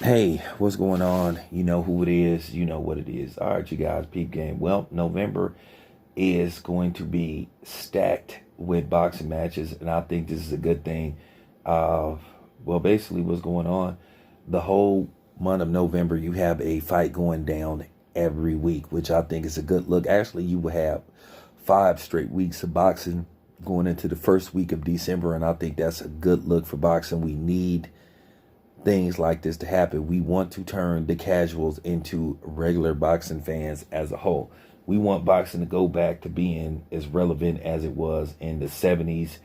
Hey, what's going on? You know who it is. You know what it is. All right, you guys, peep game. Well, November is going to be stacked with boxing matches, and I think this is a good thing. Basically, what's going on? The whole month of November, you have a fight going down every week, which I think is a good look. Actually, you will have 5 straight weeks of boxing going into the first week of December, and I think that's a good look for boxing. We need things like this to happen. We want to turn the casuals into regular boxing fans as a whole. We want boxing to go back to being as relevant as it was in the 70s,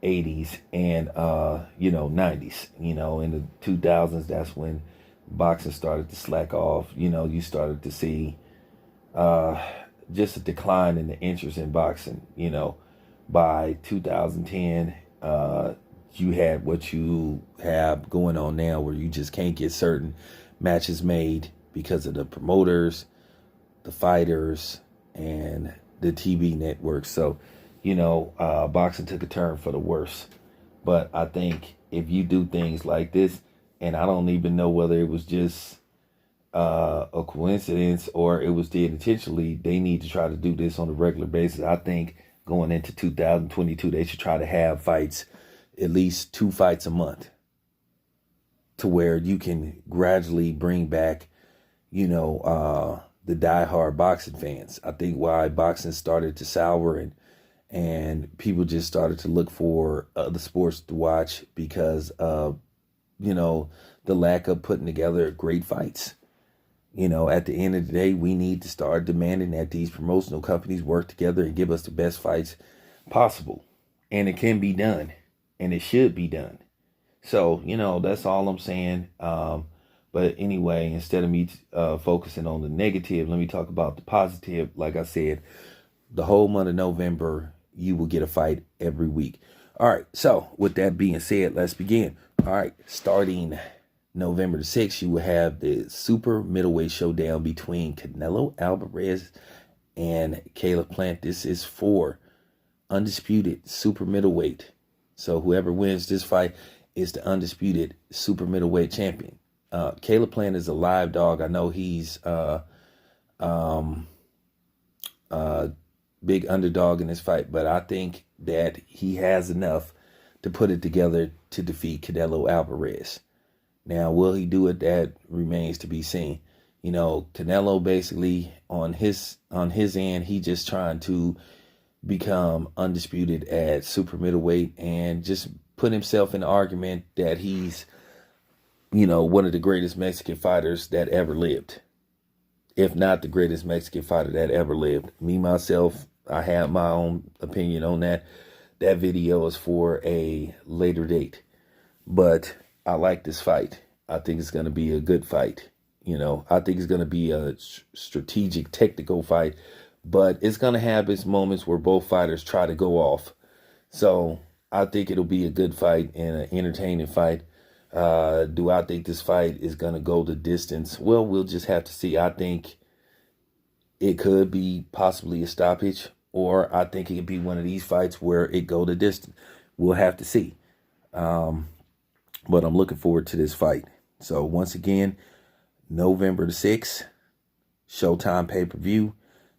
80s, and 90s. In the 2000s, that's when boxing started to slack off. You started to see just a decline in the interest in boxing. By 2010, you had what you have going on now, where you just can't get certain matches made because of the promoters, the fighters, and the TV networks. So, boxing took a turn for the worse. But I think if you do things like this, and I don't even know whether it was just a coincidence or it was did intentionally, they need to try to do this on a regular basis. I think going into 2022, they should try to have fights, at least 2 fights a month, to where you can gradually bring back, the diehard boxing fans. I think why boxing started to sour and people just started to look for other sports to watch because of, the lack of putting together great fights. At the end of the day, we need to start demanding that these promotional companies work together and give us the best fights possible. And it can be done, and it should be done. So, that's all I'm saying. But anyway, instead of me focusing on the negative, let me talk about the positive. Like I said, the whole month of November, you will get a fight every week. All right. So with that being said, let's begin. All right. Starting November the 6th, you will have the super middleweight showdown between Canelo Alvarez and Caleb Plant. This is for undisputed super middleweight. So whoever wins this fight is the undisputed super middleweight champion. Caleb Plant is a live dog. I know he's big underdog in this fight, but I think that he has enough to put it together to defeat Canelo Alvarez. Now, will he do it? That remains to be seen. Canelo basically on his end, he just trying to become undisputed at super middleweight and just put himself in the argument that he's, one of the greatest Mexican fighters that ever lived. If not the greatest Mexican fighter that ever lived. Me, myself, I have my own opinion on that. That video is for a later date. But I like this fight. I think it's going to be a good fight. I think it's going to be a strategic, technical fight. But it's going to have its moments where both fighters try to go off. So I think it'll be a good fight and an entertaining fight. Do I think this fight is going to go the distance? Well, we'll just have to see. I think it could be possibly a stoppage, or I think it could be one of these fights where it go the distance. We'll have to see. But I'm looking forward to this fight. So once again, November the 6th, Showtime pay-per-view,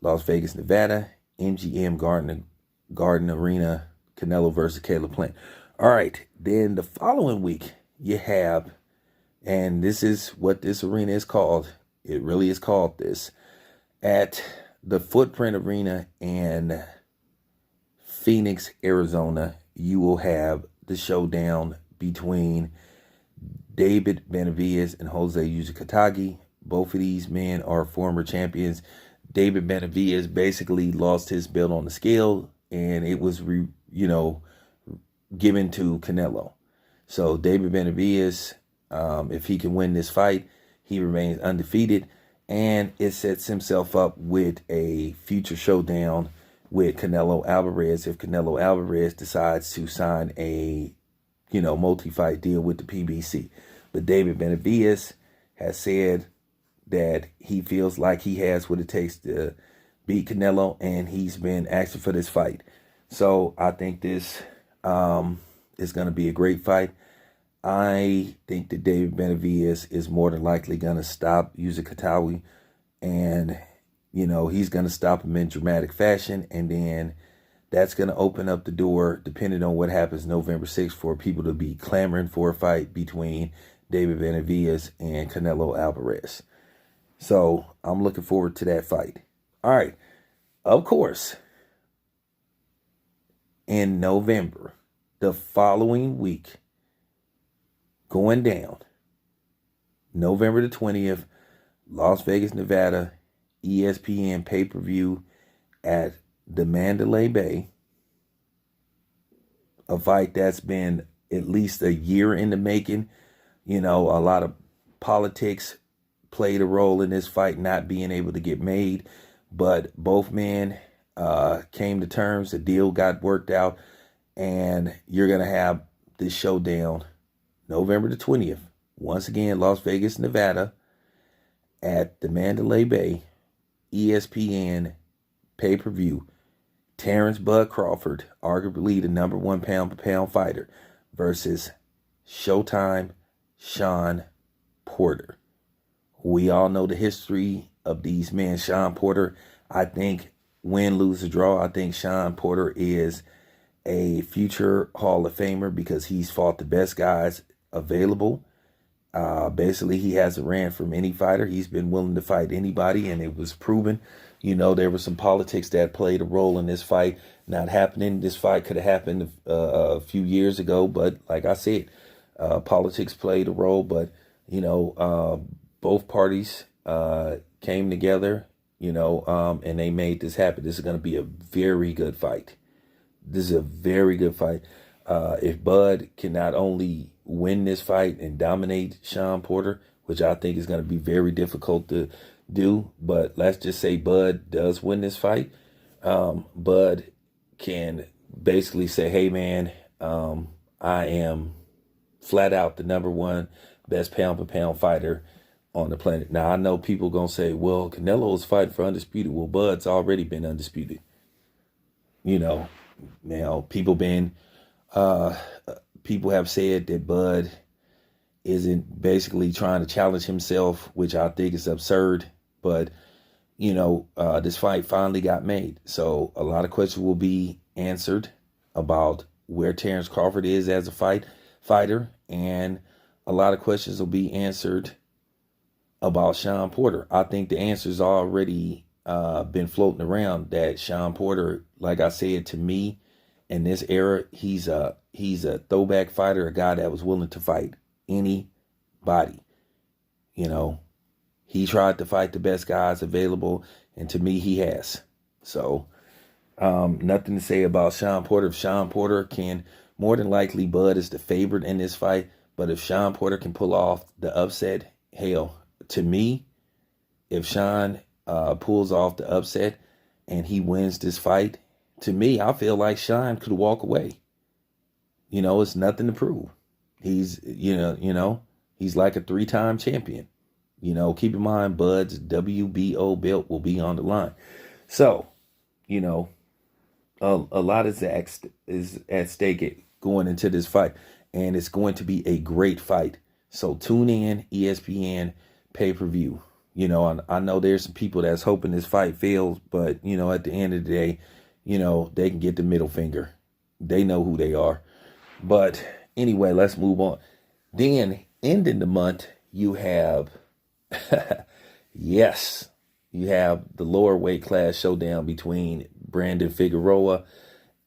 Las Vegas, Nevada, MGM Garden Arena, Canelo versus Caleb Plant. All right, then the following week, you have, and this is what this arena is called. It really is called this. At the Footprint Arena in Phoenix, Arizona, you will have the showdown between David Benavidez and Jose Katagi. Both of these men are former champions. David Benavidez basically lost his belt on the scale, and it was, given to Canelo. So David Benavidez, if he can win this fight, he remains undefeated, and it sets himself up with a future showdown with Canelo Alvarez if Canelo Alvarez decides to sign a, multi-fight deal with the PBC. But David Benavidez has said that he feels like he has what it takes to beat Canelo, and he's been asking for this fight. So I think this is going to be a great fight. I think that David Benavidez is more than likely going to stop using Katagi, and, he's going to stop him in dramatic fashion. And then that's going to open up the door, depending on what happens November 6th, for people to be clamoring for a fight between David Benavidez and Canelo Alvarez. So I'm looking forward to that fight. All right. Of course, in November, the following week, going down, November the 20th, Las Vegas, Nevada, ESPN pay-per-view at the Mandalay Bay. A fight that's been at least a year in the making. A lot of politics played a role in this fight not being able to get made. But both men came to terms. The deal got worked out. And you're going to have this showdown November the 20th. Once again, Las Vegas, Nevada, at the Mandalay Bay, ESPN pay-per-view. Terrence Bud Crawford, arguably the number one pound-for-pound fighter, versus Showtime Shawn Porter. We all know the history of these men. Shawn Porter, I think, win, lose, or draw, I think Shawn Porter is a future Hall of Famer because he's fought the best guys available. Basically, he hasn't ran from any fighter. He's been willing to fight anybody, and it was proven. There was some politics that played a role in this fight not happening. This fight could have happened a few years ago, but like I said, politics played a role. But, both parties came together, and they made this happen. This is going to be a very good fight. This is a very good fight. If Bud can not only win this fight and dominate Shawn Porter, which I think is going to be very difficult to do, but let's just say Bud does win this fight, Bud can basically say, hey, man, I am flat out the number one best pound-for-pound fighter on the planet. Now, I know people going to say, well, Canelo is fighting for undisputed. Well, Bud's already been undisputed. Now, people have said that Bud isn't basically trying to challenge himself, which I think is absurd. But, this fight finally got made. So a lot of questions will be answered about where Terrence Crawford is as a fighter. And a lot of questions will be answered about Shawn Porter. I think the answer's already been floating around that Shawn Porter, like I said, to me, in this era, he's a throwback fighter, a guy that was willing to fight anybody. He tried to fight the best guys available, and to me, he has. So, nothing to say about Shawn Porter. If Shawn Porter can, more than likely, Bud is the favorite in this fight. But if Shawn Porter can pull off the upset, hell, to me, if Shawn pulls off the upset and he wins this fight, to me, I feel like Shawn could walk away. It's nothing to prove. He's, he's like a 3-time champion. Keep in mind, Bud's WBO belt will be on the line. So, a lot is at stake going into this fight. And it's going to be a great fight. So tune in, ESPN pay-per-view. I know there's some people that's hoping this fight fails, but, at the end of the day, they can get the middle finger. They know who they are. But anyway, let's move on. Then, ending the month, you have, you have the lower weight class showdown between Brandon Figueroa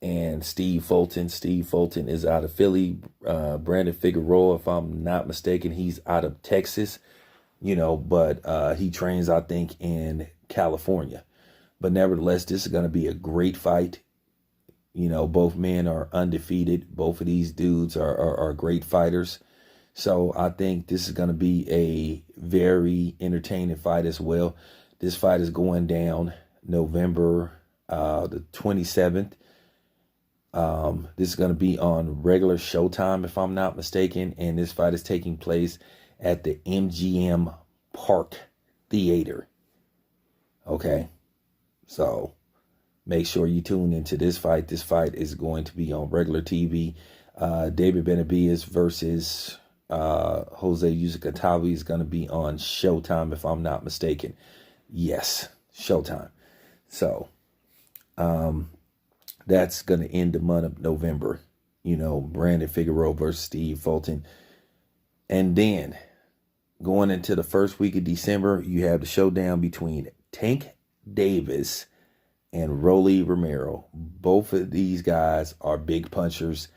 and Steve Fulton. Steve Fulton is out of Philly. Brandon Figueroa, if I'm not mistaken, he's out of Texas, but he trains, I think, in California. But nevertheless, this is going to be a great fight. Both men are undefeated. Both of these dudes are great fighters. So I think this is going to be a very entertaining fight as well. This fight is going down November the 27th. This is going to be on regular Showtime, if I'm not mistaken. And this fight is taking place at the MGM Park Theater. Okay. So make sure you tune into this fight. This fight is going to be on regular TV. David Benavidez versus Jose Katagi is going to be on Showtime, if I'm not mistaken. Yes, Showtime. So that's going to end the month of November. Brandon Figueroa versus Steve Fulton. And then going into the first week of December, you have the showdown between Tank Davis and Romero. Both of these guys are big punchers.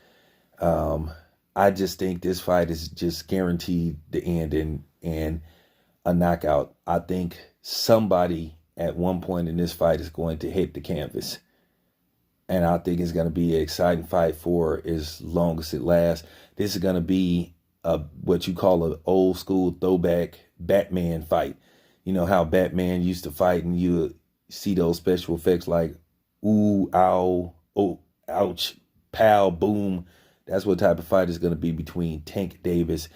I just think this fight is just guaranteed to end in a knockout. I think somebody at one point in this fight is going to hit the canvas. And I think it's going to be an exciting fight for as long as it lasts. This is going to be what you call an old school throwback Batman fight. You know how Batman used to fight and you see those special effects like ooh, ow, oh, ouch, pow, boom. That's what type of fight is going to be between Tank Davis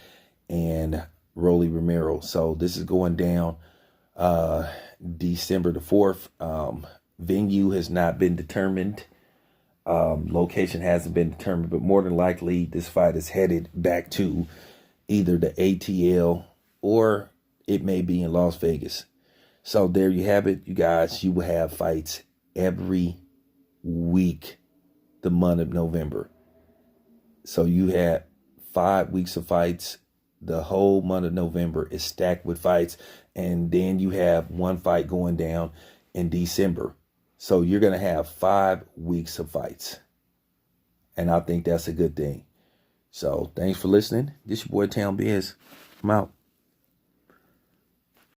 and Romero. So this is going down December the 4th. Venue has not been determined. Location hasn't been determined, but more than likely this fight is headed back to either the ATL or it may be in Las Vegas. So there you have it, you guys. You will have fights every week the month of November. So you had 5 weeks of fights. The whole month of November is stacked with fights. And then you have one fight going down in December. So you're going to have 5 weeks of fights. And I think that's a good thing. So thanks for listening. This your boy Town Biz. I'm out.